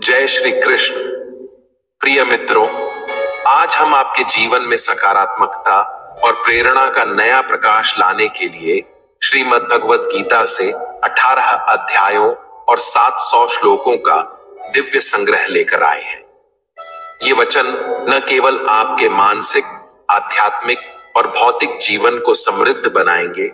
जय श्री कृष्ण। प्रिय मित्रों, आज हम आपके जीवन में सकारात्मकता और प्रेरणा का नया प्रकाश लाने के लिए श्रीमद् भगवत गीता से 18 अध्यायों और 700 श्लोकों का दिव्य संग्रह लेकर आए हैं। ये वचन न केवल आपके मानसिक, आध्यात्मिक और भौतिक जीवन को समृद्ध बनाएंगे,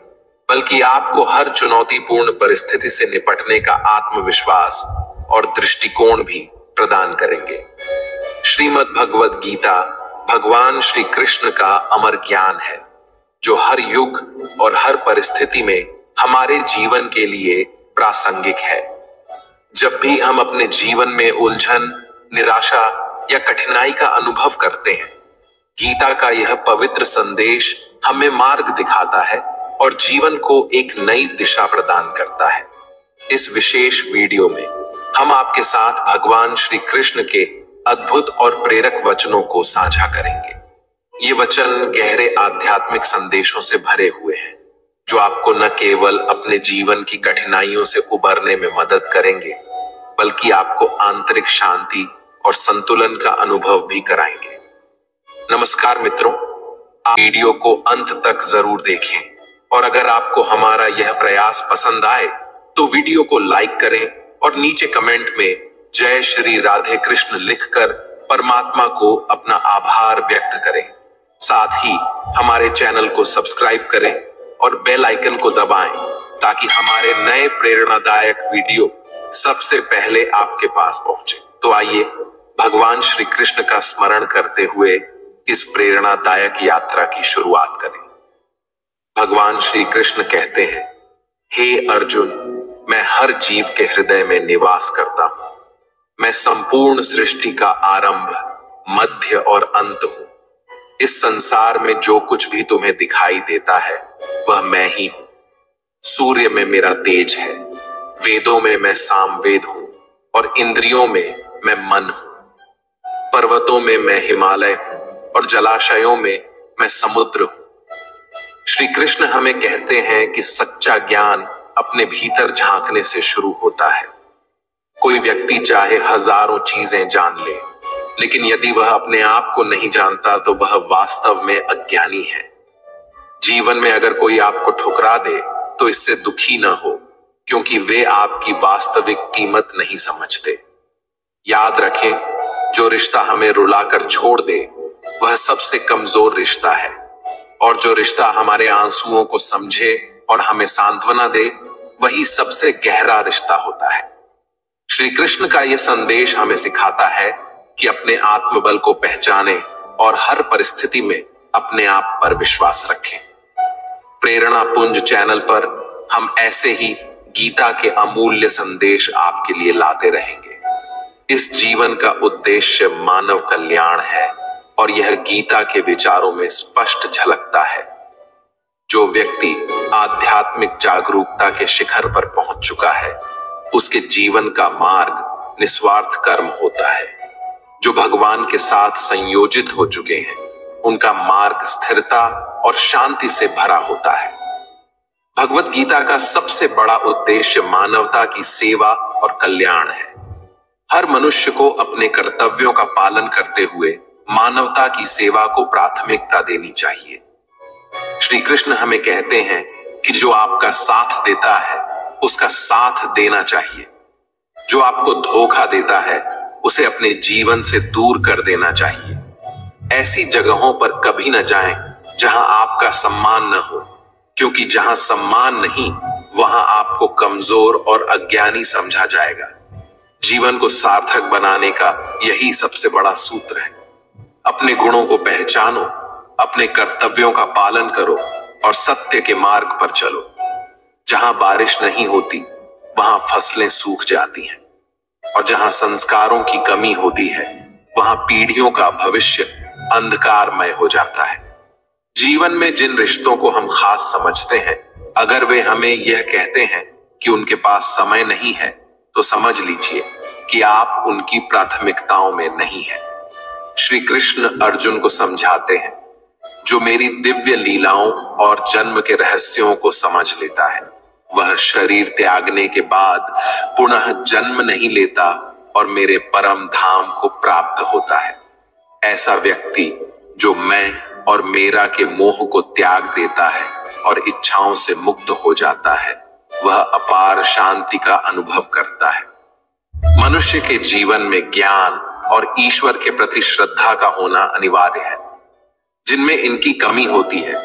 बल्कि आपको हर चुनौतीपूर्ण परिस्थिति से निपटने का आत्मविश्वास और दृष्टिकोण भी प्रदान करेंगे। श्रीमद् भगवत गीता भगवान श्री कृष्ण का अमर ज्ञान है, जो हर युग और हर परिस्थिति में हमारे जीवन के लिए प्रासंगिक है। जब भी हम अपने जीवन में उलझन, निराशा या कठिनाई का अनुभव करते हैं, गीता का यह पवित्र संदेश हमें मार्ग दिखाता है और जीवन को एक नई दिशा प्रदान करता है। इस विशेष वीडियो में हम आपके साथ भगवान श्री कृष्ण के अद्भुत और प्रेरक वचनों को साझा करेंगे। ये वचन गहरे आध्यात्मिक संदेशों से भरे हुए हैं, जो आपको न केवल अपने जीवन की कठिनाइयों से उबरने में मदद करेंगे, बल्कि आपको आंतरिक शांति और संतुलन का अनुभव भी कराएंगे। नमस्कार मित्रों, आप वीडियो को अंत तक जरूर देखें और अगर आपको हमारा यह प्रयास पसंद आए तो वीडियो को लाइक करें और नीचे कमेंट में जय श्री राधे कृष्ण लिखकर परमात्मा को अपना आभार व्यक्त करें। साथ ही हमारे चैनल को सब्सक्राइब करें और बेल आइकन को दबाएं, ताकि हमारे नए प्रेरणादायक वीडियो सबसे पहले आपके पास पहुंचे। तो आइए भगवान श्री कृष्ण का स्मरण करते हुए इस प्रेरणादायक यात्रा की शुरुआत करें। भगवान श्री कृष्ण कहते हैं, हे अर्जुन, मैं हर जीव के हृदय में निवास करता हूं। मैं संपूर्ण सृष्टि का आरंभ, मध्य और अंत हूं। इस संसार में जो कुछ भी तुम्हें दिखाई देता है वह मैं ही हूं। सूर्य में मेरा तेज है, वेदों में मैं सामवेद हूं और इंद्रियों में मैं मन हूं। पर्वतों में मैं हिमालय हूं और जलाशयों में मैं समुद्र हूं। श्री कृष्ण हमें कहते हैं कि सच्चा ज्ञान अपने भीतर झांकने से शुरू होता है। कोई व्यक्ति चाहे हजारों चीजें जान ले, लेकिन यदि वह अपने आप को नहीं जानता तो वह वास्तव में अज्ञानी है। जीवन में अगर कोई आपको ठुकरा दे तो इससे दुखी न हो, क्योंकि वे आपकी वास्तविक कीमत नहीं समझते। याद रखें, जो रिश्ता हमें रुलाकर छोड़ दे वह सबसे कमजोर रिश्ता है, और जो रिश्ता हमारे आंसुओं को समझे और हमें सांत्वना दे वही सबसे गहरा रिश्ता होता है। श्री कृष्ण का यह संदेश हमें सिखाता है कि अपने आत्मबल को पहचानें और हर परिस्थिति में अपने आप पर विश्वास रखें। प्रेरणा पुंज चैनल पर हम ऐसे ही गीता के अमूल्य संदेश आपके लिए लाते रहेंगे। इस जीवन का उद्देश्य मानव कल्याण है और यह गीता के विचारों में स्पष्ट झलकता है। जो व्यक्ति आध्यात्मिक जागरूकता के शिखर पर पहुंच चुका है, उसके जीवन का मार्ग निस्वार्थ कर्म होता है। जो भगवान के साथ संयोजित हो चुके हैं, उनका मार्ग स्थिरता और शांति से भरा होता है। भगवत गीता का सबसे बड़ा उद्देश्य मानवता की सेवा और कल्याण है। हर मनुष्य को अपने कर्तव्यों का पालन करते हुए मानवता की सेवा को प्राथमिकता देनी चाहिए। श्री कृष्ण हमें कहते हैं कि जो आपका साथ देता है उसका साथ देना चाहिए। जो आपको धोखा देता है उसे अपने जीवन से दूर कर देना चाहिए। ऐसी जगहों पर कभी न जाएं जहां आपका सम्मान न हो, क्योंकि जहां सम्मान नहीं वहां आपको कमजोर और अज्ञानी समझा जाएगा। जीवन को सार्थक बनाने का यही सबसे बड़ा सूत्र है। अपने गुणों को पहचानो, अपने कर्तव्यों का पालन करो और सत्य के मार्ग पर चलो। जहां बारिश नहीं होती वहां फसलें सूख जाती हैं, और जहां संस्कारों की कमी होती है वहां पीढ़ियों का भविष्य अंधकारमय हो जाता है। जीवन में जिन रिश्तों को हम खास समझते हैं, अगर वे हमें यह कहते हैं कि उनके पास समय नहीं है, तो समझ लीजिए कि आप उनकी प्राथमिकताओं में नहीं हैं। श्री कृष्ण अर्जुन को समझाते हैं, जो मेरी दिव्य लीलाओं और जन्म के रहस्यों को समझ लेता है, वह शरीर त्यागने के बाद पुनः जन्म नहीं लेता और मेरे परम धाम को प्राप्त होता है। ऐसा व्यक्ति जो मैं और मेरा के मोह को त्याग देता है और इच्छाओं से मुक्त हो जाता है, वह अपार शांति का अनुभव करता है। मनुष्य के जीवन में ज्ञान और ईश्वर के प्रति श्रद्धा का होना अनिवार्य है। जिनमें इनकी कमी होती है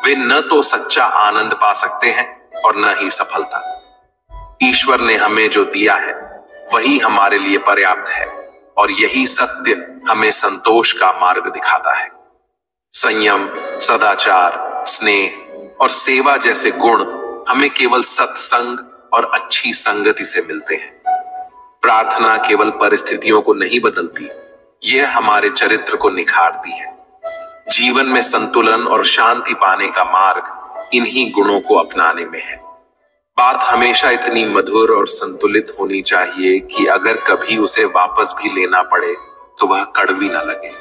वे न तो सच्चा आनंद पा सकते हैं और न ही सफलता। ईश्वर ने हमें जो दिया है वही हमारे लिए पर्याप्त है और यही सत्य हमें संतोष का मार्ग दिखाता है। संयम, सदाचार, स्नेह और सेवा जैसे गुण हमें केवल सत्संग और अच्छी संगति से मिलते हैं। प्रार्थना केवल परिस्थितियों को नहीं बदलती, यह हमारे चरित्र को निखारती है। जीवन में संतुलन और शांति पाने का मार्ग इन्हीं गुणों को अपनाने में है। बात हमेशा इतनी मधुर और संतुलित होनी चाहिए कि अगर कभी उसे वापस भी लेना पड़े तो वह कड़वी न लगे।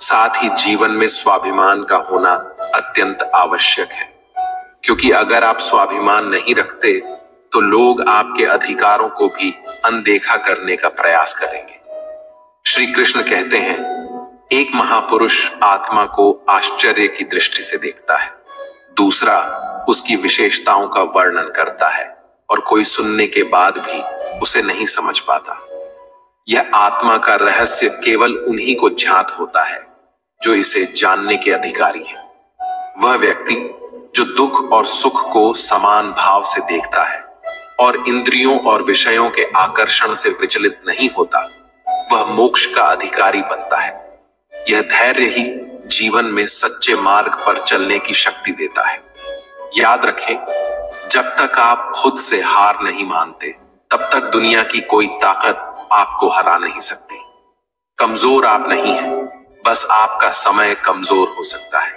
साथ ही जीवन में स्वाभिमान का होना अत्यंत आवश्यक है, क्योंकि अगर आप स्वाभिमान नहीं रखते तो लोग आपके अधिकारों को भी अनदेखा करने का प्रयास करेंगे। श्री कृष्ण कहते हैं, एक महापुरुष आत्मा को आश्चर्य की दृष्टि से देखता है, दूसरा उसकी विशेषताओं का वर्णन करता है और कोई सुनने के बाद भी उसे नहीं समझ पाता। यह आत्मा का रहस्य केवल उन्हीं को ज्ञात होता है जो इसे जानने के अधिकारी है। वह व्यक्ति जो दुख और सुख को समान भाव से देखता है और इंद्रियों और विषयों के आकर्षण से विचलित नहीं होता, वह मोक्ष का अधिकारी बनता है। यह धैर्य ही जीवन में सच्चे मार्ग पर चलने की शक्ति देता है। याद रखें, जब तक आप खुद से हार नहीं मानते तब तक दुनिया की कोई ताकत आपको हरा नहीं सकती। कमजोर आप नहीं हैं, बस आपका समय कमजोर हो सकता है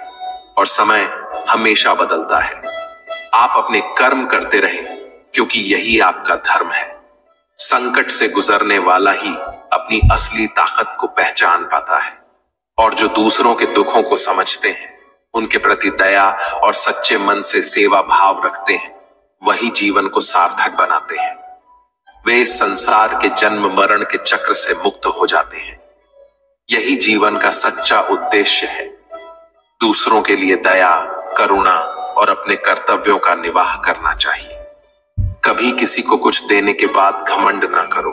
और समय हमेशा बदलता है। आप अपने कर्म करते रहें, क्योंकि यही आपका धर्म है। संकट से गुजरने वाला ही अपनी असली ताकत को पहचान पाता है और जो दूसरों के दुखों को समझते हैं, उनके प्रति दया और सच्चे मन से सेवा भाव रखते हैं, वही जीवन को सार्थक बनाते हैं। वे इस संसार के जन्म मरण के चक्र से मुक्त हो जाते हैं। यही जीवन का सच्चा उद्देश्य है। दूसरों के लिए दया, करुणा और अपने कर्तव्यों का निर्वाह करना चाहिए। कभी किसी को कुछ देने के बाद घमंड ना करो,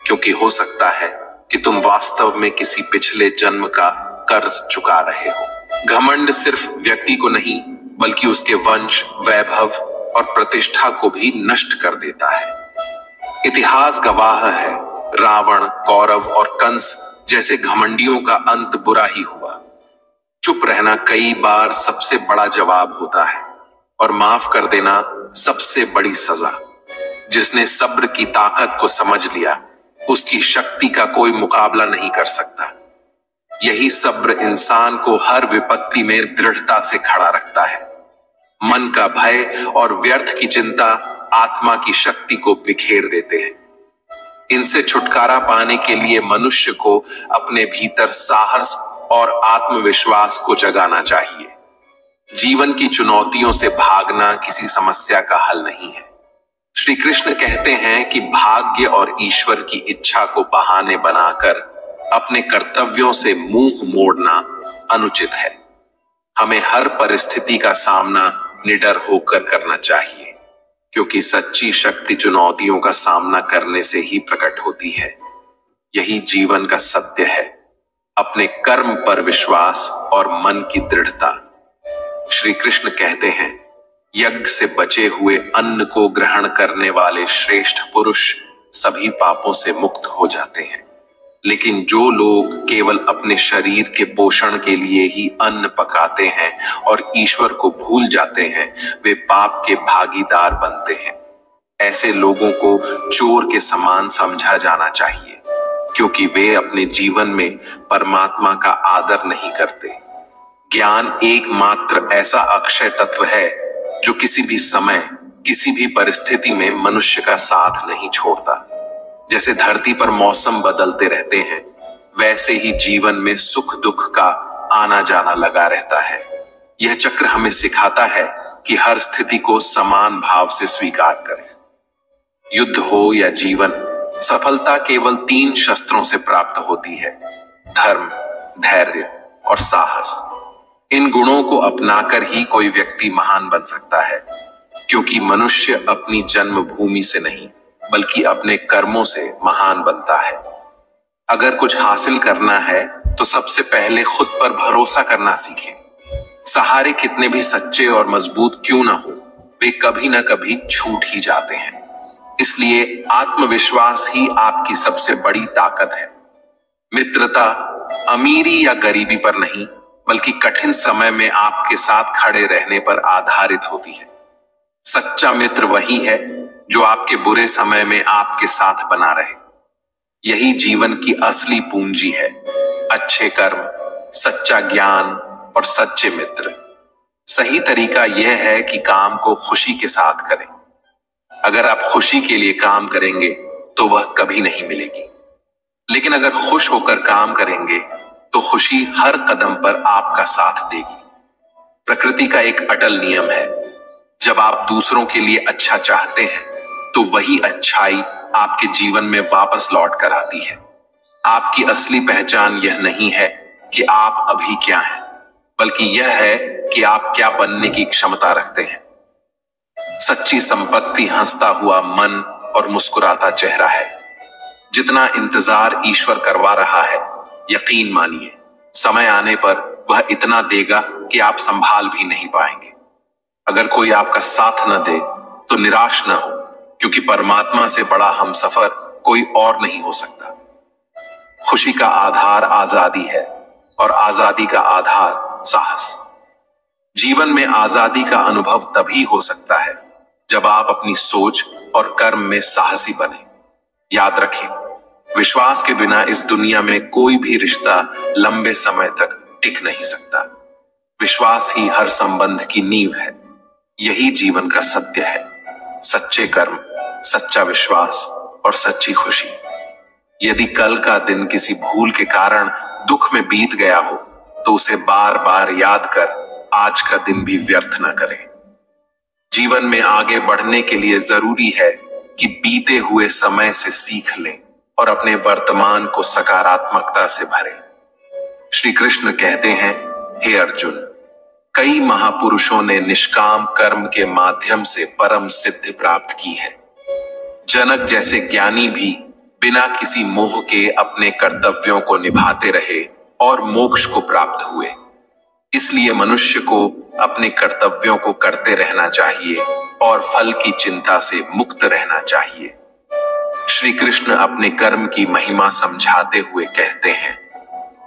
क्योंकि हो सकता है कि तुम वास्तव में किसी पिछले जन्म का कर्ज चुका रहे हो। घमंड सिर्फ व्यक्ति को नहीं, बल्कि उसके वंश, वैभव और प्रतिष्ठा को भी नष्ट कर देता है। इतिहास गवाह है, रावण, कौरव और कंस जैसे घमंडियों का अंत बुरा ही हुआ। चुप रहना कई बार सबसे बड़ा जवाब होता है और माफ कर देना सबसे बड़ी सजा। जिसने सब्र की ताकत को समझ लिया, उसकी शक्ति का कोई मुकाबला नहीं कर सकता। यही सब्र इंसान को हर विपत्ति में दृढ़ता से खड़ा रखता है। मन का भय और व्यर्थ की चिंता आत्मा की शक्ति को बिखेर देते हैं। इनसे छुटकारा पाने के लिए मनुष्य को अपने भीतर साहस और आत्मविश्वास को जगाना चाहिए। जीवन की चुनौतियों से भागना किसी समस्या का हल नहीं है। श्री कृष्ण कहते हैं कि भाग्य और ईश्वर की इच्छा को बहाने बनाकर अपने कर्तव्यों से मुंह मोड़ना अनुचित है। हमें हर परिस्थिति का सामना निडर होकर करना चाहिए, क्योंकि सच्ची शक्ति चुनौतियों का सामना करने से ही प्रकट होती है। यही जीवन का सत्य है, अपने कर्म पर विश्वास और मन की दृढ़ता। श्री कृष्ण कहते हैं, यज्ञ से बचे हुए अन्न को ग्रहण करने वाले श्रेष्ठ पुरुष सभी पापों से मुक्त हो जाते हैं। लेकिन जो लोग केवल अपने शरीर के पोषण के लिए ही अन्न पकाते हैं और ईश्वर को भूल जाते हैं, वे पाप के भागीदार बनते हैं। ऐसे लोगों को चोर के समान समझा जाना चाहिए, क्योंकि वे अपने जीवन में परमात्मा का आदर नहीं करते। ज्ञान एकमात्र ऐसा अक्षय तत्व है जो किसी भी समय, किसी भी परिस्थिति में मनुष्य का साथ नहीं छोड़ता। जैसे धरती पर मौसम बदलते रहते हैं, वैसे ही जीवन में सुख दुख का आना जाना लगा रहता है। यह चक्र हमें सिखाता है कि हर स्थिति को समान भाव से स्वीकार करें। युद्ध हो या जीवन, सफलता केवल 3 शस्त्रों से प्राप्त होती है: धर्म, धैर्य और साहस। इन गुणों को अपनाकर ही कोई व्यक्ति महान बन सकता है, क्योंकि मनुष्य अपनी जन्मभूमि से नहीं बल्कि अपने कर्मों से महान बनता है। अगर कुछ हासिल करना है तो सबसे पहले खुद पर भरोसा करना सीखें। सहारे कितने भी सच्चे और मजबूत क्यों ना हो, वे कभी ना कभी छूट ही जाते हैं। इसलिए आत्मविश्वास ही आपकी सबसे बड़ी ताकत है। मित्रता अमीरी या गरीबी पर नहीं बल्कि कठिन समय में आपके साथ खड़े रहने पर आधारित होती है। सच्चा मित्र वही है जो आपके बुरे समय में आपके साथ बना रहे। यही जीवन की असली पूंजी है: अच्छे कर्म, सच्चा ज्ञान और सच्चे मित्र। सही तरीका यह है कि काम को खुशी के साथ करें। अगर आप खुशी के लिए काम करेंगे तो वह कभी नहीं मिलेगी, लेकिन अगर खुश होकर काम करेंगे तो खुशी हर कदम पर आपका साथ देगी। प्रकृति का एक अटल नियम है: जब आप दूसरों के लिए अच्छा चाहते हैं तो वही अच्छाई आपके जीवन में वापस लौट कर आती है। आपकी असली पहचान यह नहीं है कि आप अभी क्या हैं, बल्कि यह है कि आप क्या बनने की क्षमता रखते हैं। सच्ची संपत्ति हंसता हुआ मन और मुस्कुराता चेहरा है। जितना इंतजार ईश्वर करवा रहा है, यकीन मानिए समय आने पर वह इतना देगा कि आप संभाल भी नहीं पाएंगे। अगर कोई आपका साथ न दे तो निराश न हो, क्योंकि परमात्मा से बड़ा हमसफर कोई और नहीं हो सकता। खुशी का आधार आजादी है और आजादी का आधार साहस। जीवन में आजादी का अनुभव तभी हो सकता है जब आप अपनी सोच और कर्म में साहसी बने। याद रखें, विश्वास के बिना इस दुनिया में कोई भी रिश्ता लंबे समय तक टिक नहीं सकता। विश्वास ही हर संबंध की नींव है। यही जीवन का सत्य है: सच्चे कर्म, सच्चा विश्वास और सच्ची खुशी। यदि कल का दिन किसी भूल के कारण दुख में बीत गया हो तो उसे बार बार याद कर आज का दिन भी व्यर्थ न करें। जीवन में आगे बढ़ने के लिए जरूरी है कि बीते हुए समय से सीख लें और अपने वर्तमान को सकारात्मकता से भरें। श्री कृष्ण कहते हैं, हे अर्जुन, कई महापुरुषों ने निष्काम कर्म के माध्यम से परम सिद्धि प्राप्त की है। जनक जैसे ज्ञानी भी बिना किसी मोह के अपने कर्तव्यों को निभाते रहे और मोक्ष को प्राप्त हुए। इसलिए मनुष्य को अपने कर्तव्यों को करते रहना चाहिए और फल की चिंता से मुक्त रहना चाहिए। श्री कृष्ण अपने कर्म की महिमा समझाते हुए कहते हैं,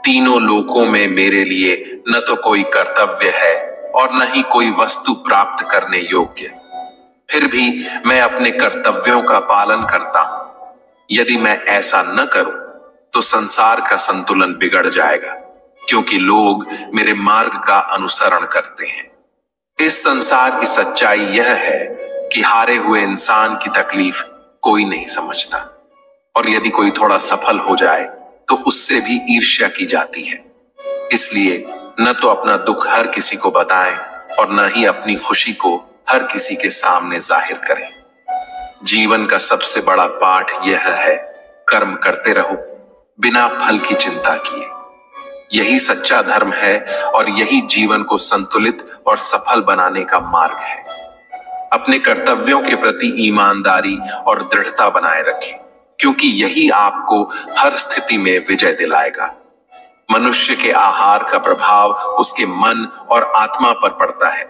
तीनों लोकों में मेरे लिए न तो कोई कर्तव्य है और न ही कोई वस्तु प्राप्त करने योग्य, फिर भी मैं अपने कर्तव्यों का पालन करता हूं। यदि मैं ऐसा न करूं तो संसार का संतुलन बिगड़ जाएगा, क्योंकि लोग मेरे मार्ग का अनुसरण करते हैं। इस संसार की सच्चाई यह है कि हारे हुए इंसान की तकलीफ कोई नहीं समझता, और यदि कोई थोड़ा सफल हो जाए तो उससे भी ईर्ष्या की जाती है। इसलिए न तो अपना दुख हर किसी को बताएं और न ही अपनी खुशी को हर किसी के सामने जाहिर करें। जीवन का सबसे बड़ा पाठ यह है, कर्म करते रहो बिना फल की चिंता किए। यही सच्चा धर्म है और यही जीवन को संतुलित और सफल बनाने का मार्ग है। अपने कर्तव्यों के प्रति ईमानदारी और दृढ़ता बनाए रखें, क्योंकि यही आपको हर स्थिति में विजय दिलाएगा। मनुष्य के आहार का प्रभाव उसके मन और आत्मा पर पड़ता है,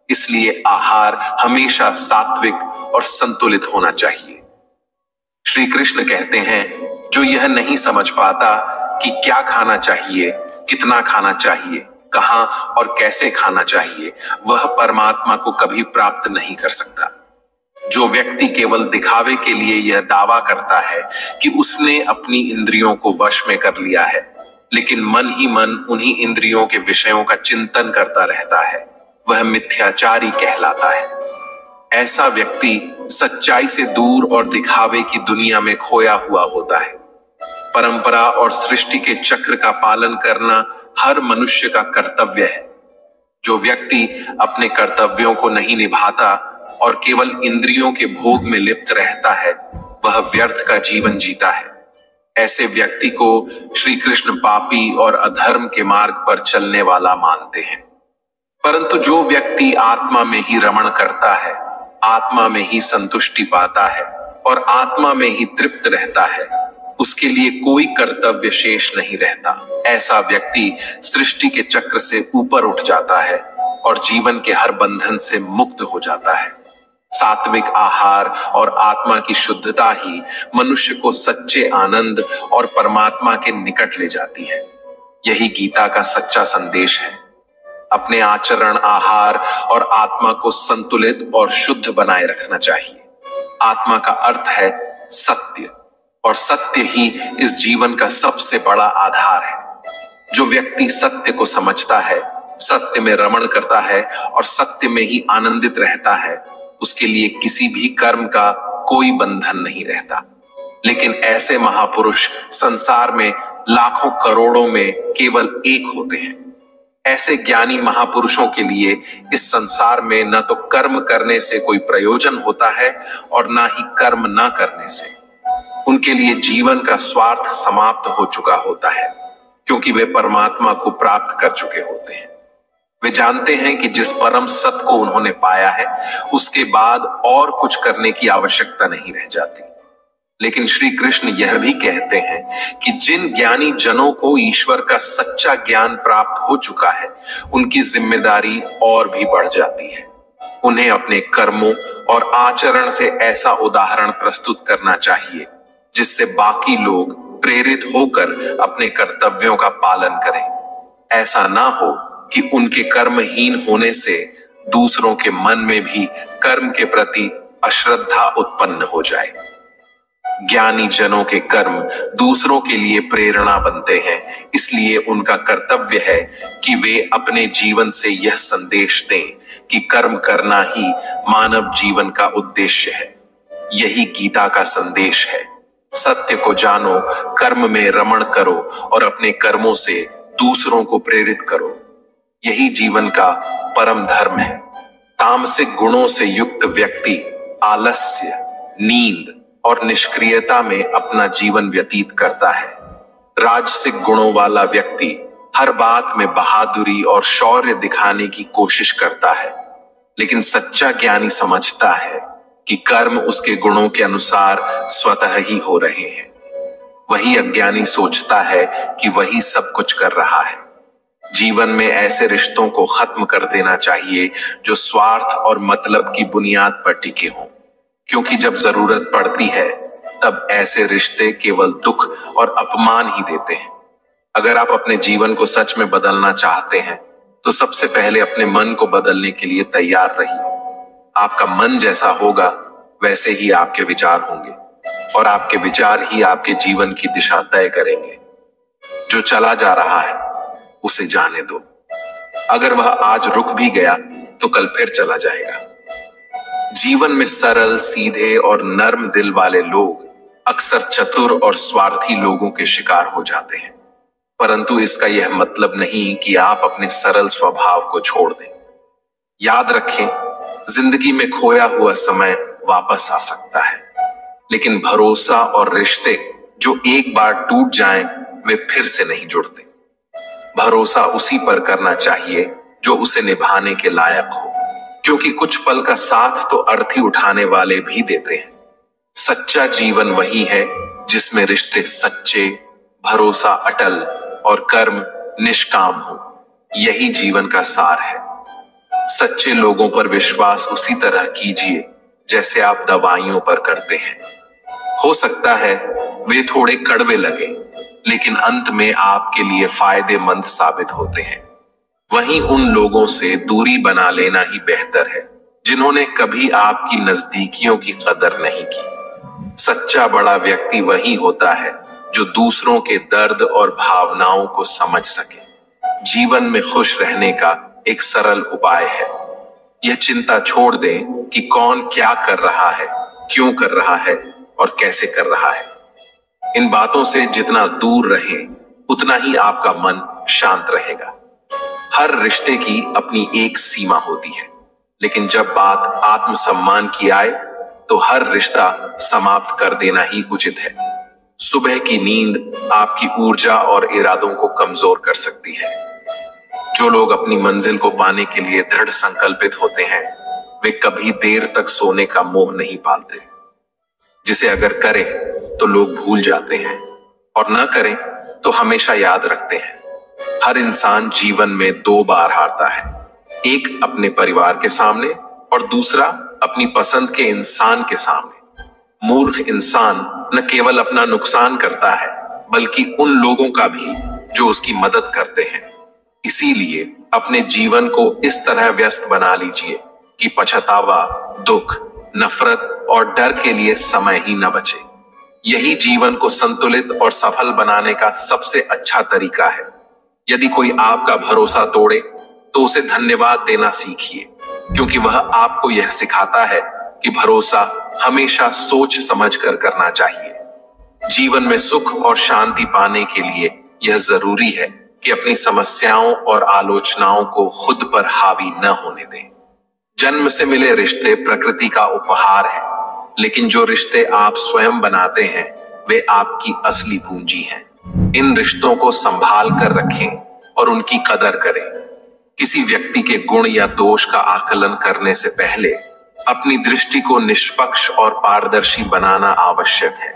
इसलिए आहार हमेशा सात्विक और संतुलित होना चाहिए। श्री कृष्ण कहते हैं, जो यह नहीं समझ पाता कि क्या खाना चाहिए, कितना खाना चाहिए, कहां और कैसे खाना चाहिए, वह परमात्मा को कभी प्राप्त नहीं कर सकता। जो व्यक्ति केवल दिखावे के लिए यह दावा करता है कि उसने अपनी इंद्रियों को वश में कर लिया है, लेकिन मन ही मन उन्हीं इंद्रियों के विषयों का चिंतन करता रहता है, वह मिथ्याचारी कहलाता है। ऐसा व्यक्ति सच्चाई से दूर और दिखावे की दुनिया में खोया हुआ होता है। परंपरा और सृष्टि के चक्र का पालन करना हर मनुष्य का कर्तव्य है। जो व्यक्ति अपने कर्तव्यों को नहीं निभाता और केवल इंद्रियों के भोग में लिप्त रहता है, वह व्यर्थ का जीवन जीता है। ऐसे व्यक्ति को श्री कृष्ण पापी और अधर्म के मार्ग पर चलने वाला मानते हैं। परंतु जो व्यक्ति आत्मा में ही रमण करता है, आत्मा में ही संतुष्टि पाता है और आत्मा में ही तृप्त रहता है, उसके लिए कोई कर्तव्य शेष नहीं रहता। ऐसा व्यक्ति सृष्टि के चक्र से ऊपर उठ जाता है और जीवन के हर बंधन से मुक्त हो जाता है। सात्विक आहार और आत्मा की शुद्धता ही मनुष्य को सच्चे आनंद और परमात्मा के निकट ले जाती है। यही गीता का सच्चा संदेश है। अपने आचरण, आहार और आत्मा को संतुलित और शुद्ध बनाए रखना चाहिए। आत्मा का अर्थ है सत्य, और सत्य ही इस जीवन का सबसे बड़ा आधार है। जो व्यक्ति सत्य को समझता है, सत्य में रमण करता है और सत्य में ही आनंदित रहता है, उसके लिए किसी भी कर्म का कोई बंधन नहीं रहता। लेकिन ऐसे महापुरुष संसार में लाखों करोड़ों में केवल एक होते हैं। ऐसे ज्ञानी महापुरुषों के लिए इस संसार में न तो कर्म करने से कोई प्रयोजन होता है और ना ही कर्म ना करने से। उनके लिए जीवन का स्वार्थ समाप्त हो चुका होता है, क्योंकि वे परमात्मा को प्राप्त कर चुके होते हैं। वे जानते हैं कि जिस परम सत्य को उन्होंने पाया है, उसके बाद और कुछ करने की आवश्यकता नहीं रह जाती। लेकिन श्री कृष्ण यह भी कहते हैं कि जिन ज्ञानी जनों को ईश्वर का सच्चा ज्ञान प्राप्त हो चुका है, उनकी जिम्मेदारी और भी बढ़ जाती है। उन्हें अपने कर्मों और आचरण से ऐसा उदाहरण प्रस्तुत करना चाहिए जिससे बाकी लोग प्रेरित होकर अपने कर्तव्यों का पालन करें। ऐसा ना हो कि उनके कर्महीन होने से दूसरों के मन में भी कर्म के प्रति अश्रद्धा उत्पन्न हो जाए। ज्ञानी जनों के कर्म दूसरों के लिए प्रेरणा बनते हैं, इसलिए उनका कर्तव्य है कि वे अपने जीवन से यह संदेश दें कि कर्म करना ही मानव जीवन का उद्देश्य है। यही गीता का संदेश है। सत्य को जानो, कर्म में रमण करो और अपने कर्मों से दूसरों को प्रेरित करो। यही जीवन का परम धर्म है। तामसिक गुणों से युक्त व्यक्ति आलस्य, नींद और निष्क्रियता में अपना जीवन व्यतीत करता है। राजसिक गुणों वाला व्यक्ति हर बात में बहादुरी और शौर्य दिखाने की कोशिश करता है, लेकिन सच्चा ज्ञानी समझता है कि कर्म उसके गुणों के अनुसार स्वतः ही हो रहे हैं। वही अज्ञानी सोचता है कि वही सब कुछ कर रहा है। जीवन में ऐसे रिश्तों को खत्म कर देना चाहिए जो स्वार्थ और मतलब की बुनियाद पर टिके हों, क्योंकि जब जरूरत पड़ती है तब ऐसे रिश्ते केवल दुख और अपमान ही देते हैं। अगर आप अपने जीवन को सच में बदलना चाहते हैं तो सबसे पहले अपने मन को बदलने के लिए तैयार रहिए। आपका मन जैसा होगा वैसे ही आपके विचार होंगे, और आपके विचार ही आपके जीवन की दिशा तय करेंगे। जो चला जा रहा है उसे जाने दो। अगर वह आज रुक भी गया तो कल फिर चला जाएगा। जीवन में सरल, सीधे और नर्म दिल वाले लोग अक्सर चतुर और स्वार्थी लोगों के शिकार हो जाते हैं। परंतु इसका यह मतलब नहीं कि आप अपने सरल स्वभाव को छोड़ दें। याद रखें, जिंदगी में खोया हुआ समय वापस आ सकता है, लेकिन भरोसा और रिश्ते जो एक बार टूट जाएं, वे फिर से नहीं जुड़ते। भरोसा उसी पर करना चाहिए जो उसे निभाने के लायक हो, क्योंकि कुछ पल का साथ तो अर्थी उठाने वाले भी देते हैं। सच्चा जीवन वही है जिसमें रिश्ते सच्चे, भरोसा अटल और कर्म निष्काम हो। यही जीवन का सार है। सच्चे लोगों पर विश्वास उसी तरह कीजिए जैसे आप दवाइयों पर करते हैं। हो सकता है वे थोड़े कड़वे लगे, लेकिन अंत में आपके लिए फायदेमंद साबित होते हैं। वहीं उन लोगों से दूरी बना लेना ही बेहतर है जिन्होंने कभी आपकी नजदीकियों की कदर नहीं की। सच्चा बड़ा व्यक्ति वही होता है जो दूसरों के दर्द और भावनाओं को समझ सके। जीवन में खुश रहने का एक सरल उपाय है। यह चिंता छोड़ दें कि कौन क्या कर रहा है, क्यों कर रहा है और कैसे कर रहा है। इन बातों से जितना दूर रहें, उतना ही आपका मन शांत रहेगा। हर रिश्ते की अपनी एक सीमा होती है, लेकिन जब बात आत्मसम्मान की आए तो हर रिश्ता समाप्त कर देना ही उचित है। सुबह की नींद आपकी ऊर्जा और इरादों को कमजोर कर सकती है। जो लोग अपनी मंजिल को पाने के लिए दृढ़ संकल्पित होते हैं, वे कभी देर तक सोने का मोह नहीं पालते। जिसे अगर करें तो लोग भूल जाते हैं और न करें तो हमेशा याद रखते हैं। हर इंसान जीवन में 2 बार हारता है, एक अपने परिवार के सामने और दूसरा अपनी पसंद के इंसान के सामने। मूर्ख इंसान न केवल अपना नुकसान करता है बल्कि उन लोगों का भी जो उसकी मदद करते हैं। इसीलिए अपने जीवन को इस तरह व्यस्त बना लीजिए कि पछतावा, दुख, नफरत और डर के लिए समय ही न बचे। यही जीवन को संतुलित और सफल बनाने का सबसे अच्छा तरीका है। यदि कोई आपका भरोसा तोड़े तो उसे धन्यवाद देना सीखिए, क्योंकि वह आपको यह सिखाता है कि भरोसा हमेशा सोच समझ कर करना चाहिए। जीवन में सुख और शांति पाने के लिए यह जरूरी है कि अपनी समस्याओं और आलोचनाओं को खुद पर हावी न होने दें। जन्म से मिले रिश्ते प्रकृति का उपहार है, लेकिन जो रिश्ते आप स्वयं बनाते हैं वे आपकी असली पूंजी हैं। इन रिश्तों को संभाल कर रखें और उनकी कदर करें। किसी व्यक्ति के गुण या दोष का आकलन करने से पहले अपनी दृष्टि को निष्पक्ष और पारदर्शी बनाना आवश्यक है।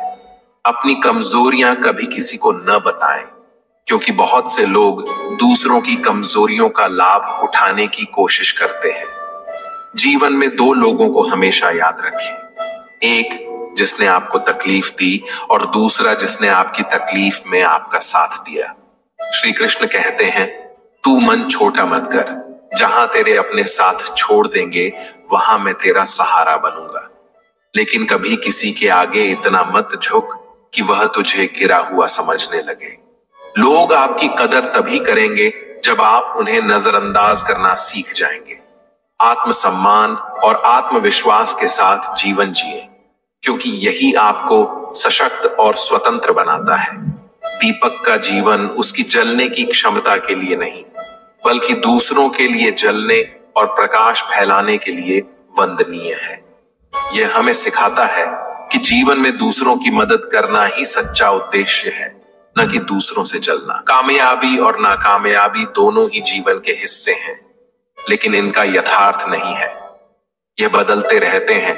अपनी कमजोरियां कभी किसी को न बताएं, क्योंकि बहुत से लोग दूसरों की कमजोरियों का लाभ उठाने की कोशिश करते हैं। जीवन में 2 लोगों को हमेशा याद रखें, एक जिसने आपको तकलीफ दी और दूसरा जिसने आपकी तकलीफ में आपका साथ दिया। श्री कृष्ण कहते हैं, तू मन छोटा मत कर, जहां तेरे अपने साथ छोड़ देंगे वहां मैं तेरा सहारा बनूंगा। लेकिन कभी किसी के आगे इतना मत झुक कि वह तुझे गिरा हुआ समझने लगे। लोग आपकी कदर तभी करेंगे जब आप उन्हें नजरअंदाज करना सीख जाएंगे। आत्मसम्मान और आत्मविश्वास के साथ जीवन जिए, क्योंकि यही आपको सशक्त और स्वतंत्र बनाता है। दीपक का जीवन उसकी जलने की क्षमता के लिए नहीं, बल्कि दूसरों के लिए जलने और प्रकाश फैलाने के लिए वंदनीय है। यह हमें सिखाता है कि जीवन में दूसरों की मदद करना ही सच्चा उद्देश्य है, न कि दूसरों से जलना। कामयाबी और नाकामयाबी दोनों ही जीवन के हिस्से हैं, लेकिन इनका यथार्थ नहीं है। यह बदलते रहते हैं,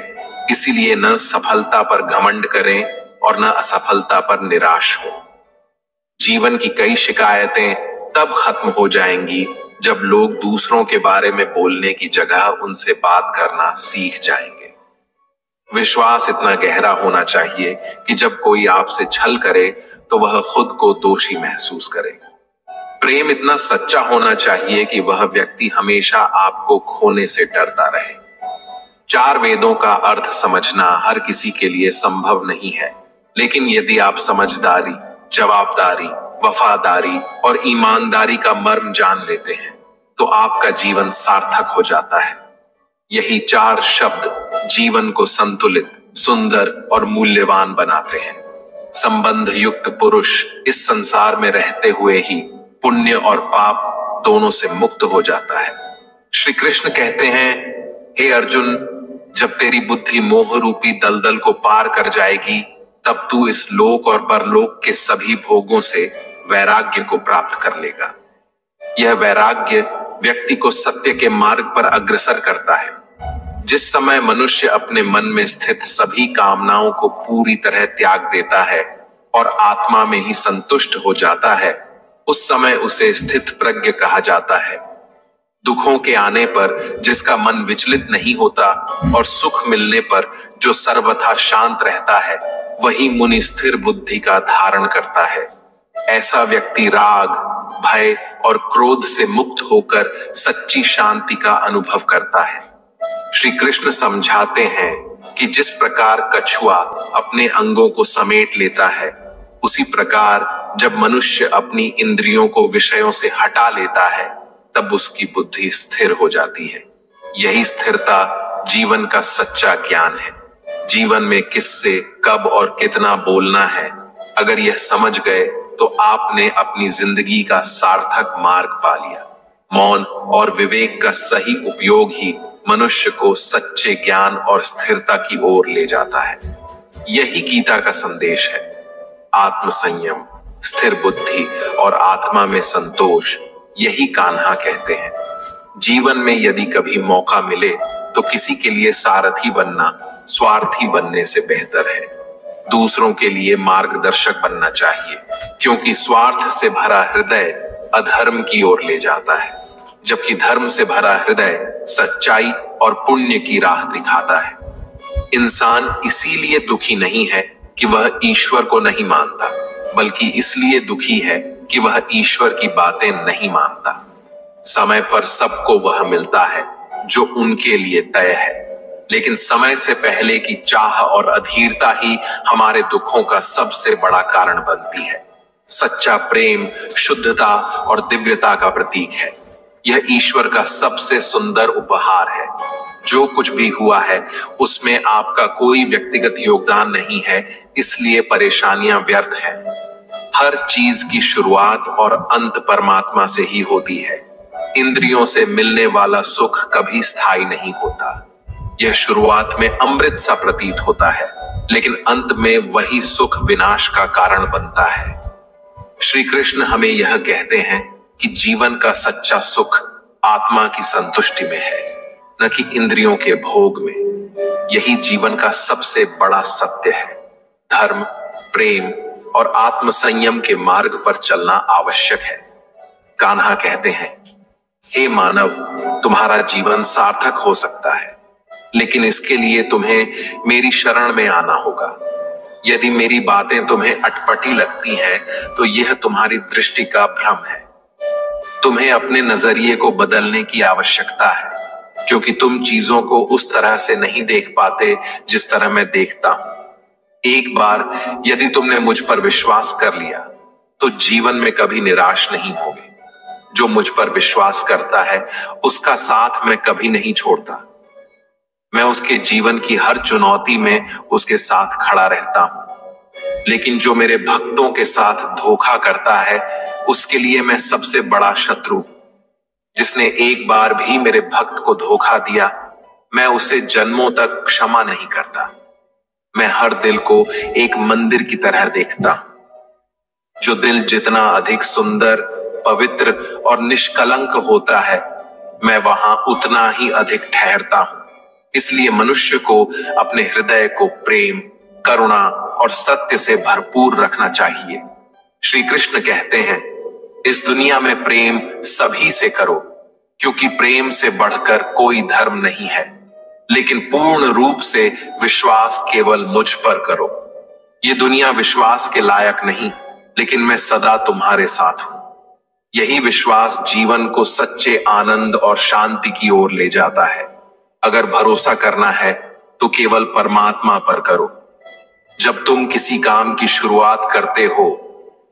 इसीलिए न सफलता पर घमंड करें और न असफलता पर निराश हो। जीवन की कई शिकायतें तब खत्म हो जाएंगी जब लोग दूसरों के बारे में बोलने की जगह उनसे बात करना सीख जाएंगे। विश्वास इतना गहरा होना चाहिए कि जब कोई आपसे छल करे तो वह खुद को दोषी महसूस करे। प्रेम इतना सच्चा होना चाहिए कि वह व्यक्ति हमेशा आपको खोने से डरता रहे। 4 वेदों का अर्थ समझना हर किसी के लिए संभव नहीं है, लेकिन यदि आप समझदारी, जवाबदारी, वफादारी और ईमानदारी का मर्म जान लेते हैं तो आपका जीवन सार्थक हो जाता है। यही 4 शब्द जीवन को संतुलित, सुंदर और मूल्यवान बनाते हैं। संबंध युक्त पुरुष इस संसार में रहते हुए ही पुण्य और पाप दोनों से मुक्त हो जाता है। श्री कृष्ण कहते हैं, हे अर्जुन, जब तेरी बुद्धि मोह रूपी दलदल को पार कर जाएगी तब तू इस लोक और परलोक के सभी भोगों से वैराग्य को प्राप्त कर लेगा। यह वैराग्य व्यक्ति को सत्य के मार्ग पर अग्रसर करता है। जिस समय मनुष्य अपने मन में स्थित सभी कामनाओं को पूरी तरह त्याग देता है और आत्मा में ही संतुष्ट हो जाता है, उस समय उसे स्थित प्रज्ञ कहा जाता है। दुखों के आने पर जिसका मन विचलित नहीं होता और सुख मिलने पर जो सर्वथा शांत रहता है, वही मुनि स्थिर बुद्धि का धारण करता है। ऐसा व्यक्ति राग, भय और क्रोध से मुक्त होकर सच्ची शांति का अनुभव करता है। श्री कृष्ण समझाते हैं कि जिस प्रकार कछुआ अपने अंगों को समेट लेता है, उसी प्रकार जब मनुष्य अपनी इंद्रियों को विषयों से हटा लेता है तब उसकी बुद्धि स्थिर हो जाती है। यही स्थिरता जीवन का सच्चा ज्ञान है। जीवन में किससे, कब और कितना बोलना है, अगर यह समझ गए तो आपने अपनी जिंदगी का सार्थक मार्ग पा लिया। मौन और विवेक का सही उपयोग ही मनुष्य को सच्चे ज्ञान और स्थिरता की ओर ले जाता है। यही गीता का संदेश है। आत्म संयम, स्थिर बुद्धि और आत्मा में संतोष, यही कान्हा कहते हैं। जीवन में यदि कभी मौका मिले तो किसी के लिए सारथी बनना स्वार्थी बनने से बेहतर है। दूसरों के लिए मार्गदर्शक बनना चाहिए, क्योंकि स्वार्थ से भरा हृदय अधर्म की ओर ले जाता है, जबकि धर्म से भरा हृदय सच्चाई और पुण्य की राह दिखाता है। इंसान इसीलिए दुखी नहीं है कि वह ईश्वर को नहीं मानता, बल्कि इसलिए दुखी है कि वह ईश्वर की बातें नहीं मानता। समय पर सबको वह मिलता है जो उनके लिए तय है, लेकिन समय से पहले की चाह और अधीरता ही हमारे दुखों का सबसे बड़ा कारण बनती है। सच्चा प्रेम शुद्धता और दिव्यता का प्रतीक है। यह ईश्वर का सबसे सुंदर उपहार है। जो कुछ भी हुआ है उसमें आपका कोई व्यक्तिगत योगदान नहीं है, इसलिए परेशानियां व्यर्थ हैं। हर चीज की शुरुआत और अंत परमात्मा से ही होती है। इंद्रियों से मिलने वाला सुख कभी स्थायी नहीं होता। यह शुरुआत में अमृत सा प्रतीत होता है, लेकिन अंत में वही सुख विनाश का कारण बनता है। श्री कृष्ण हमें यह कहते हैं कि जीवन का सच्चा सुख आत्मा की संतुष्टि में है, न कि इंद्रियों के भोग में। यही जीवन का सबसे बड़ा सत्य है। धर्म, प्रेम और आत्म संयम के मार्ग पर चलना आवश्यक है। कान्हा कहते हैं, हे मानव, तुम्हारा जीवन सार्थक हो सकता है, लेकिन इसके लिए तुम्हें मेरी शरण में आना होगा। यदि मेरी बातें तुम्हें अटपटी लगती हैं, तो यह तुम्हारी दृष्टि का भ्रम है। तुम्हें अपने नजरिए को बदलने की आवश्यकता है, क्योंकि तुम चीजों को उस तरह से नहीं देख पाते जिस तरह मैं देखता हूं। एक बार यदि तुमने मुझ पर विश्वास कर लिया, तो जीवन में कभी निराश नहीं होगे। जो मुझ पर विश्वास करता है, उसका साथ मैं कभी नहीं छोड़ता। मैं उसके जीवन की हर चुनौती में उसके साथ खड़ा रहता हूं। लेकिन जो मेरे भक्तों के साथ धोखा करता है, उसके लिए मैं सबसे बड़ा शत्रु। जिसने एक बार भी मेरे भक्त को धोखा दिया, मैं उसे जन्मों तक क्षमा नहीं करता। मैं हर दिल को एक मंदिर की तरह देखता हूं। जो दिल जितना अधिक सुंदर, पवित्र और निष्कलंक होता है, मैं वहां उतना ही अधिक ठहरता हूं। इसलिए मनुष्य को अपने हृदय को प्रेम, करुणा और सत्य से भरपूर रखना चाहिए। श्री कृष्ण कहते हैं, इस दुनिया में प्रेम सभी से करो, क्योंकि प्रेम से बढ़कर कोई धर्म नहीं है। लेकिन पूर्ण रूप से विश्वास केवल मुझ पर करो। ये दुनिया विश्वास के लायक नहीं, लेकिन मैं सदा तुम्हारे साथ हूं। यही विश्वास जीवन को सच्चे आनंद और शांति की ओर ले जाता है। अगर भरोसा करना है तो केवल परमात्मा पर करो। जब तुम किसी काम की शुरुआत करते हो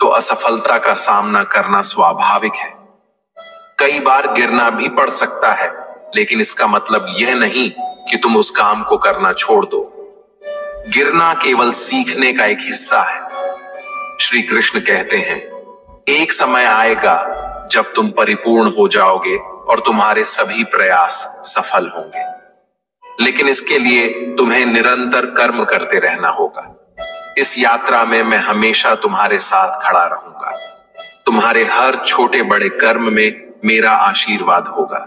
तो असफलता का सामना करना स्वाभाविक है। कई बार गिरना भी पड़ सकता है, लेकिन इसका मतलब यह नहीं कि तुम उस काम को करना छोड़ दो। गिरना केवल सीखने का एक हिस्सा है। श्री कृष्ण कहते हैं, एक समय आएगा जब तुम परिपूर्ण हो जाओगे और तुम्हारे सभी प्रयास सफल होंगे। लेकिन इसके लिए तुम्हें निरंतर कर्म करते रहना होगा। इस यात्रा में मैं हमेशा तुम्हारे साथ खड़ा रहूंगा। तुम्हारे हर छोटे बड़े कर्म में मेरा आशीर्वाद होगा।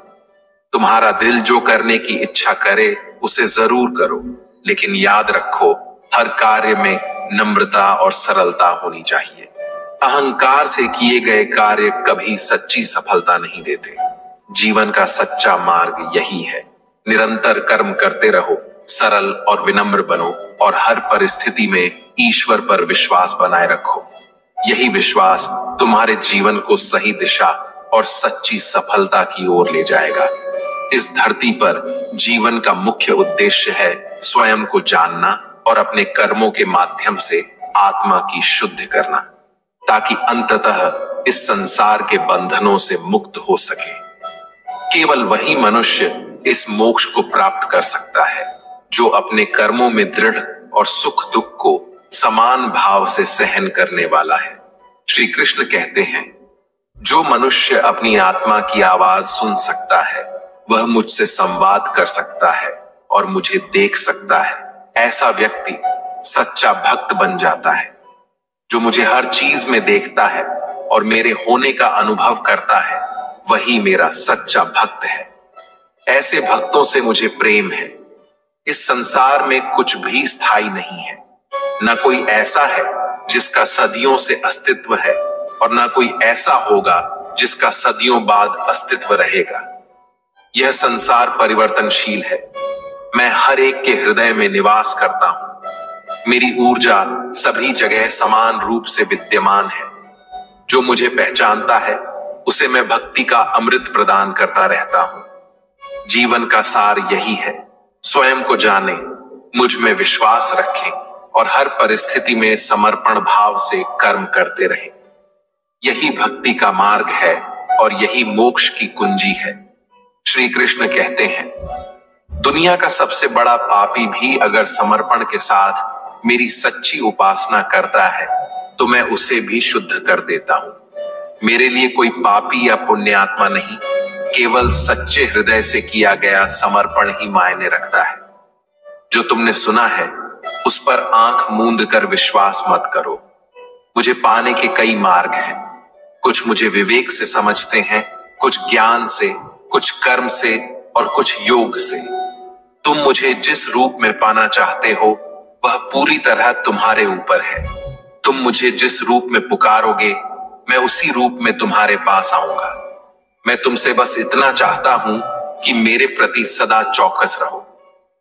तुम्हारा दिल जो करने की इच्छा करे उसे जरूर करो, लेकिन याद रखो, हर कार्य में नम्रता और सरलता होनी चाहिए। अहंकार से किए गए कार्य कभी सच्ची सफलता नहीं देते। जीवन का सच्चा मार्ग यही है। निरंतर कर्म करते रहो, सरल और विनम्र बनो और हर परिस्थिति में ईश्वर पर विश्वास बनाए रखो। यही विश्वास तुम्हारे जीवन को सही दिशा और सच्ची सफलता की ओर ले जाएगा। इस धरती पर जीवन का मुख्य उद्देश्य है स्वयं को जानना और अपने कर्मों के माध्यम से आत्मा की शुद्धि करना, ताकि अंततः इस संसार के बंधनों से मुक्त हो सके। केवल वही मनुष्य इस मोक्ष को प्राप्त कर सकता है जो अपने कर्मों में दृढ़ और सुख दुख को समान भाव से सहन करने वाला है। श्री कृष्ण कहते हैं, जो मनुष्य अपनी आत्मा की आवाज सुन सकता है, वह मुझसे संवाद कर सकता है और मुझे देख सकता है, ऐसा व्यक्ति सच्चा भक्त बन जाता है। जो मुझे हर चीज में देखता है और मेरे होने का अनुभव करता है, वही मेरा सच्चा भक्त है। ऐसे भक्तों से मुझे प्रेम है। इस संसार में कुछ भी स्थायी नहीं है। न कोई ऐसा है जिसका सदियों से अस्तित्व है और न कोई ऐसा होगा जिसका सदियों बाद अस्तित्व रहेगा। यह संसार परिवर्तनशील है। मैं हर एक के हृदय में निवास करता हूं। मेरी ऊर्जा सभी जगह समान रूप से विद्यमान है। जो मुझे पहचानता है उसे मैं भक्ति का अमृत प्रदान करता रहता हूं। जीवन का सार यही है, स्वयं को जाने, मुझ में विश्वास रखें और हर परिस्थिति में समर्पण भाव से कर्म करते रहें। यही भक्ति का मार्ग है और यही मोक्ष की कुंजी है। श्री कृष्ण कहते हैं, दुनिया का सबसे बड़ा पापी भी अगर समर्पण के साथ मेरी सच्ची उपासना करता है तो मैं उसे भी शुद्ध कर देता हूं। मेरे लिए कोई पापी या पुण्यात्मा नहीं, केवल सच्चे हृदय से किया गया समर्पण ही मायने रखता है। जो तुमने सुना है उस पर आंख मूंद कर विश्वास मत करो। मुझे पाने के कई मार्ग हैं। कुछ मुझे विवेक से समझते हैं, कुछ ज्ञान से, कुछ कर्म से और कुछ योग से। तुम मुझे जिस रूप में पाना चाहते हो वह पूरी तरह तुम्हारे ऊपर है। तुम मुझे जिस रूप में पुकारोगे मैं उसी रूप में तुम्हारे पास आऊंगा। मैं तुमसे बस इतना चाहता हूं कि मेरे प्रति सदा चौकस रहो,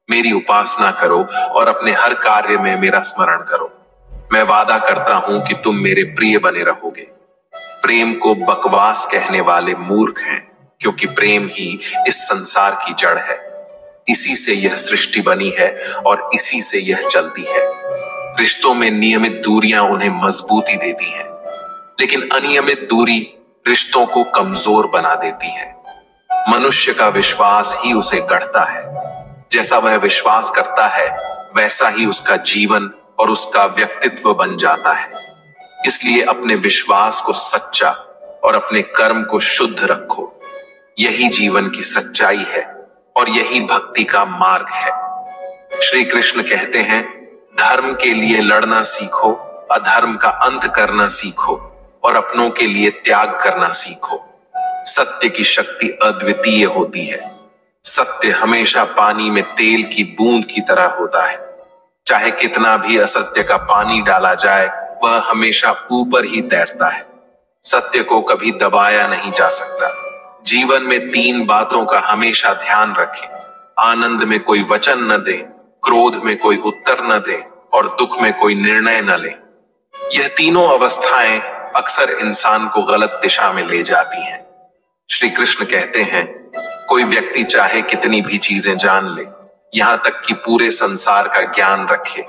मेरी उपासना करो और अपने हर कार्य में मेरा स्मरण करो। मैं वादा करता हूं कि तुम मेरे प्रिय बने रहोगे। प्रेम को बकवास कहने वाले मूर्ख हैं, क्योंकि प्रेम ही इस संसार की जड़ है। इसी से यह सृष्टि बनी है और इसी से यह चलती है। रिश्तों में नियमित दूरियां उन्हें मजबूती देती हैं, लेकिन अनियमित दूरी रिश्तों को कमजोर बना देती है। मनुष्य का विश्वास ही उसे गढ़ता है। जैसा वह विश्वास करता है वैसा ही उसका जीवन और उसका व्यक्तित्व बन जाता है। इसलिए अपने विश्वास को सच्चा और अपने कर्म को शुद्ध रखो। यही जीवन की सच्चाई है और यही भक्ति का मार्ग है। श्री कृष्ण कहते हैं, धर्म के लिए लड़ना सीखो, अधर्म का अंत करना सीखो और अपनों के लिए त्याग करना सीखो। सत्य की शक्ति अद्वितीय होती है। सत्य हमेशा पानी में तेल की बूंद की तरह होता है। चाहे कितना भी असत्य का पानी डाला जाए वह हमेशा ऊपर ही तैरता है। सत्य को कभी दबाया नहीं जा सकता। जीवन में 3 बातों का हमेशा ध्यान रखें। आनंद में कोई वचन न दें, क्रोध में कोई उत्तर न दें और दुख में कोई निर्णय न लें। यह तीनों अवस्थाएं अक्सर इंसान को गलत दिशा में ले जाती हैं। श्री कृष्ण कहते हैं, कोई व्यक्ति चाहे कितनी भी चीजें जान ले, यहां तक कि पूरे संसार का ज्ञान रखे,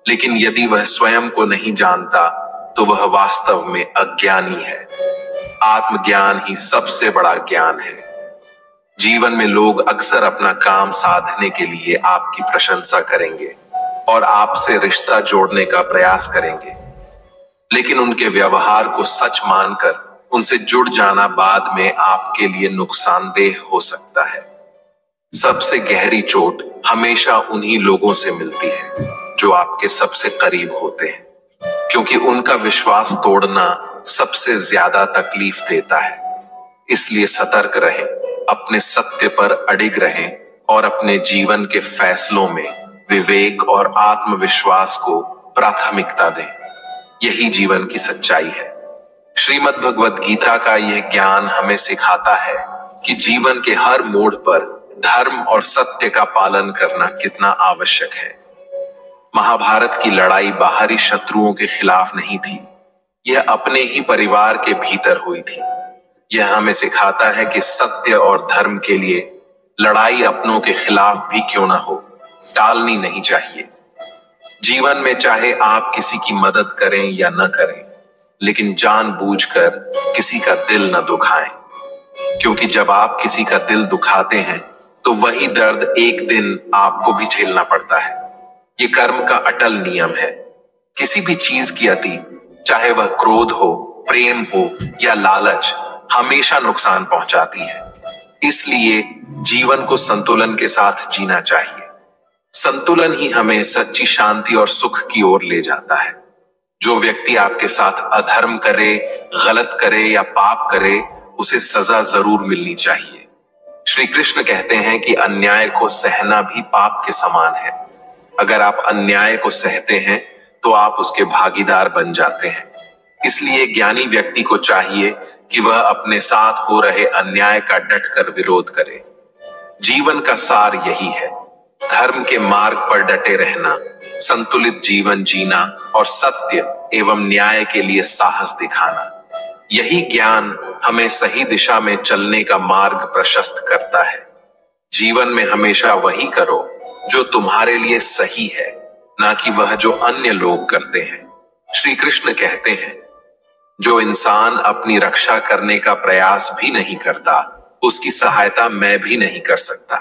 लेकिन यदि वह स्वयं को नहीं जानता तो वह वास्तव में अज्ञानी है। आत्मज्ञान ही सबसे बड़ा ज्ञान है। जीवन में लोग अक्सर अपना काम साधने के लिए आपकी प्रशंसा करेंगे और आपसे रिश्ता जोड़ने का प्रयास करेंगे, लेकिन उनके व्यवहार को सच मानकर उनसे जुड़ जाना बाद में आपके लिए नुकसानदेह हो सकता है। सबसे गहरी चोट हमेशा उन्हीं लोगों से मिलती है जो आपके सबसे करीब होते हैं, क्योंकि उनका विश्वास तोड़ना सबसे ज्यादा तकलीफ देता है। इसलिए सतर्क रहें, अपने सत्य पर अडिग रहें और अपने जीवन के फैसलों में विवेक और आत्मविश्वास को प्राथमिकता दें। यही जीवन की सच्चाई है। श्रीमद् भगवद गीता का यह ज्ञान हमें सिखाता है कि जीवन के हर मोड़ पर धर्म और सत्य का पालन करना कितना आवश्यक है। महाभारत की लड़ाई बाहरी शत्रुओं के खिलाफ नहीं थी, यह अपने ही परिवार के भीतर हुई थी। यह हमें सिखाता है कि सत्य और धर्म के लिए लड़ाई अपनों के खिलाफ भी क्यों ना हो, टालनी नहीं चाहिए। जीवन में चाहे आप किसी की मदद करें या न करें, लेकिन जानबूझकर किसी का दिल न दुखाएं, क्योंकि जब आप किसी का दिल दुखाते हैं तो वही दर्द एक दिन आपको भी झेलना पड़ता है। ये कर्म का अटल नियम है। किसी भी चीज की अति, चाहे वह क्रोध हो, प्रेम हो या लालच, हमेशा नुकसान पहुंचाती है। इसलिए जीवन को संतुलन के साथ जीना चाहिए। संतुलन ही हमें सच्ची शांति और सुख की ओर ले जाता है। जो व्यक्ति आपके साथ अधर्म करे, गलत करे या पाप करे, उसे सजा जरूर मिलनी चाहिए। श्री कृष्ण कहते हैं कि अन्याय को सहना भी पाप के समान है। अगर आप अन्याय को सहते हैं तो आप उसके भागीदार बन जाते हैं। इसलिए ज्ञानी व्यक्ति को चाहिए कि वह अपने साथ हो रहे अन्याय का डटकर विरोध करे। जीवन का सार यही है, धर्म के मार्ग पर डटे रहना, संतुलित जीवन जीना और सत्य एवं न्याय के लिए साहस दिखाना। यही ज्ञान हमें सही दिशा में चलने का मार्ग प्रशस्त करता है। जीवन में हमेशा वही करो जो तुम्हारे लिए सही है, ना कि वह जो अन्य लोग करते हैं। श्री कृष्ण कहते हैं, जो इंसान अपनी रक्षा करने का प्रयास भी नहीं करता, उसकी सहायता मैं भी नहीं कर सकता।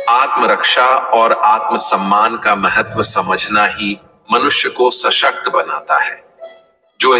आत्मरक्षा और आत्मसम्मान का महत्व समझना ही मनुष्य को सशक्त बनाता है। जो